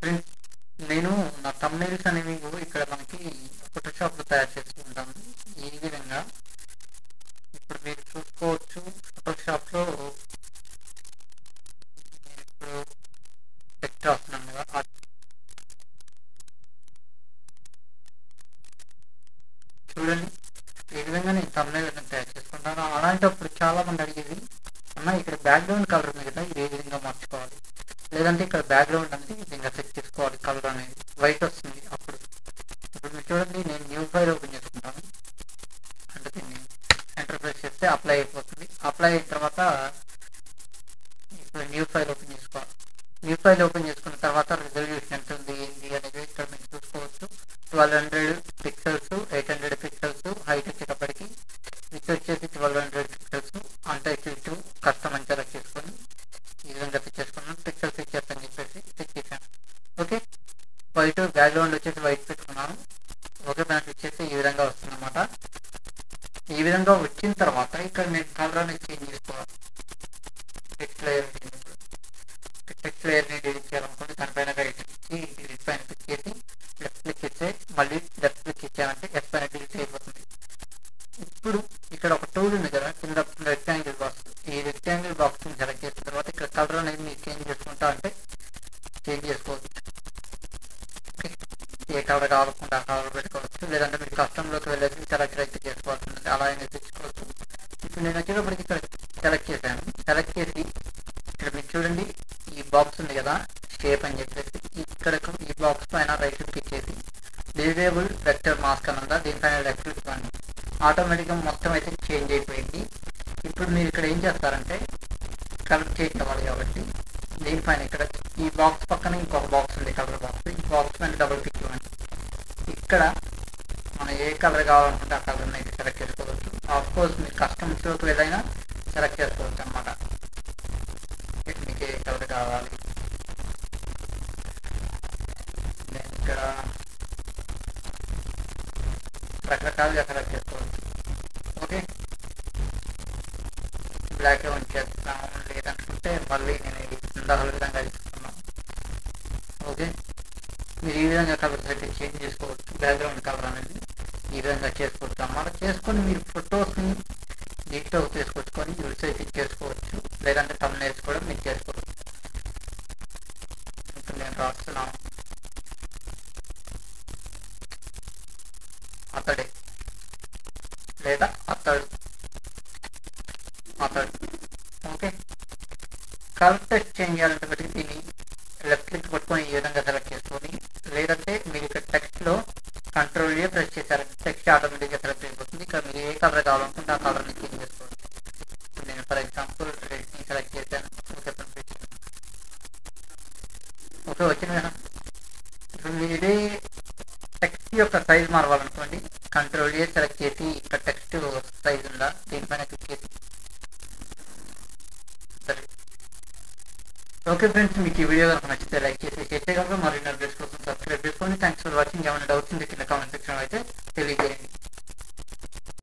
Friends, నేను నా thumbnails అనేవి ఇక్కడ మనకి ఫోటోషాప్లో తయారు చేసుకుంటాను. ఈ విధంగా ఇప్పుడు మీరు చూసుకోవచ్చు. ఫోటోషాప్లో నేను ఇప్పుడు టెక్స్ట్ రాస్తున్నాను కదా, చూడండి ఈ విధంగా నేను thumbnail తయారు చేసుకుంటాను. అలాంటప్పుడు చాలా మంది అడిగేది, అన్న ఇక్కడ బ్యాక్గ్రౌండ్ కలర్ ఉంది కదా, ఇది ఏ విధంగా మార్చుకోవాలి, లేదంటే ఇక్కడ బ్యాక్గ్రౌండ్ అనేది ఈ విధంగా సెట్ చేసుకోవాలి, కలర్ అనేది వైట్ వస్తుంది. అప్పుడు ఇప్పుడు మీరు చూడండి, నేను న్యూ ఫైల్ ఓపెన్ చేసుకుంటాను. అంటే దీన్ని ఎంటర్ ప్రెస్ చేస్తే అప్లై అయిపోతుంది. అప్లై అయిన తర్వాత ఇప్పుడు న్యూ ఫైల్ ఓపెన్ చేసుకోవాలి. న్యూ ఫైల్ ఓపెన్ చేసుకున్న తర్వాత రిజల్యూషన్ ఎంత ఉంది ఏంటి అనేది ఇక్కడ మీరు చూసుకోవచ్చు. 1200 పిక్సెల్స్, 800 పిక్సెల్స్, హైట్ వచ్చేటప్పటికి విత్ వచ్చేసి 1200 పిక్సెల్స్, అన్టైటిల్ కస్టమ్ అని సెలెక్ట్ చేసుకొని ఈ విధంగా సెట్ చేసుకున్నాను. పిక్సెల్స్ ఇచ్చేస్తాను చెప్పేసి సెట్ చేశాను. ఓకే, వైట్ బ్యాక్గ్రౌండ్ వచ్చేసి వైట్ పెట్టుకున్నాను. ఓకే, దానికి వచ్చేసి ఈ విధంగా వస్తుంది అన్నమాట. ఈ విధంగా వచ్చిన తర్వాత ఇక్కడ నేను కలర్ అనేది చేంజ్ చేసుకోవాలి. టెక్స్ట్ లేయర్ని డిలీట్ చేయాలనుకోండి, దానిపైన రైట్ ఇచ్చి డిలీట్ పైన క్లిక్ చేసి లెఫ్ట్ క్లిక్ ఇస్తే మళ్ళీ లెఫ్ట్ క్లిక్ ఇచ్చామంటే ఎస్ పైన డిలీట్ అయిపోతుంది. ఇప్పుడు ఇక్కడ ఒక టూల్ ఉంది కదా, కింద రెక్టాంగిల్ బాక్స్. ఈ రెక్టాంగిల్ బాక్స్ సెలెక్ట్ చేసిన తర్వాత ఇక్కడ కలర్ అనేది మీరు చేంజ్ చేసుకుంటా అంటే చేంజ్ చేసుకోవచ్చు. ఏ కలర్ కావాలనుకుంటే ఆ కలర్ పెట్టుకోవచ్చు, లేదంటే మీరు కస్టమ్లోకి వెళ్ళేసి సెలెక్ట్ అయితే చేసుకోవాల్సింది, అలా అయినా తెచ్చుకోవచ్చు. ఇప్పుడు నేను వచ్చేటప్పటికి ఇక్కడ సెలెక్ట్ చేశాను. సెలెక్ట్ చేసి ఇక్కడ మీరు చూడండి, ఈ బాక్స్ ఉంది కదా షేప్ అని చెప్పేసి, ఇక్కడ ఈ బాక్స్ పైన రైట్ క్లిక్ చేసి డిజేబుల్ వెక్టర్ మాస్క్ అని ఉందా, దీనిపైన లెఫ్ట్ క్లిక్ ఇవ్వండి. ఆటోమేటిక్గా మొత్తం అయితే చేంజ్ అయిపోయింది. ఇప్పుడు మీరు ఇక్కడ ఏం చేస్తారంటే కలర్ చేంజ్ అవ్వాలి కాబట్టి దీనిపైన ఇక్కడ ఈ బాక్స్ పక్కన ఇంకొక బాక్స్ ఉంది, కలర్ బాక్స్. ఈ బాక్స్ పైన డబుల్ క్లిక్ ఇవ్వండి. ఇక్కడ మనం ఏ కలర్ కావాలనుకుంటే ఆ కలర్ని అయితే సెలెక్ట్ చేసుకోవచ్చు. ఆఫ్ కోర్స్ మీరు కస్టమ్స్లోకి వెళ్ళైనా సెలెక్ట్ చేసుకోవచ్చు అన్నమాట. మీకు ఏ కలర్ కావాలి, నేను ఇక్కడ రకరకాలుగా సెలెక్ట్ చేసుకోవచ్చు. ఓకే, బ్లాక్ ఉంచేస్తాను, లేదనుకుంటే మళ్ళీ నేను ఇందాక విధంగా తీసుకున్నాను. ఓకే, మీరు ఈ విధంగా కలర్ అయితే చేంజ్ చేసుకోవచ్చు. బ్యాక్గ్రౌండ్ కలర్ అనేది ఈ విధంగా చేసుకోవచ్చు అన్నమాట. చేసుకొని మీరు ఫొటోస్ని నీట్గా తీసుకొచ్చుకొని యూస్ అయితే చేసుకోవచ్చు, లేదంటే thumbnails కూడా మీరు చేసుకోవచ్చు. ఇప్పుడు నేను రాస్తున్నాను అతడే లేదా అతడు. ఓకే, కలర్ టెక్స్ట్ చేంజ్ చేయాలంటే బట్టి దీన్ని లెఫ్ట్ క్లిక్ పట్టుకొని ఈ విధంగా సెలెక్ట్ చేసుకొని, లేదంటే మీరు ఇక్కడ టెక్స్ట్లో కంట్రోల్ ఏ ప్రెస్ చేశారంటే టెక్స్ట్ ఆటోమేటిక్గా సెలెక్ట్ అయిపోతుంది. ఇక్కడ మీరు ఏ కలర్ కావాలనుకుంటే ఆ కలర్ని చేంజ్ చేసుకోవచ్చు. ఇప్పుడు నేను ఫర్ ఎగ్జాంపుల్ రెడ్ని సెలెక్ట్ చేశాను. ఓకే వచ్చింది కదా. ఇప్పుడు మీరు ఇదే టెక్స్ట్ యొక్క సైజ్ మారవాలనుకోండి, కంట్రోల్ ఏ సెలెక్ట్ చేసి ఇక్కడ టెక్స్ట్ సైజ్ ఉందా దీనిపైన క్లిక్ చేసి సరే. ఓకే ఫ్రెండ్స్, మీకు ఈ వీడియో కనుక నచ్చితే లైక్ చేసి షేర్ చేయగలరు. మరిన్ని అప్డేట్స్ కోసం సబ్స్క్రైబ్ చేసుకోండి. Thanks for watching. ఏమైనా డౌట్స్ ఉంటే కింద కామెంట్ సెక్షన్లో అయితే తెలియజేయండి.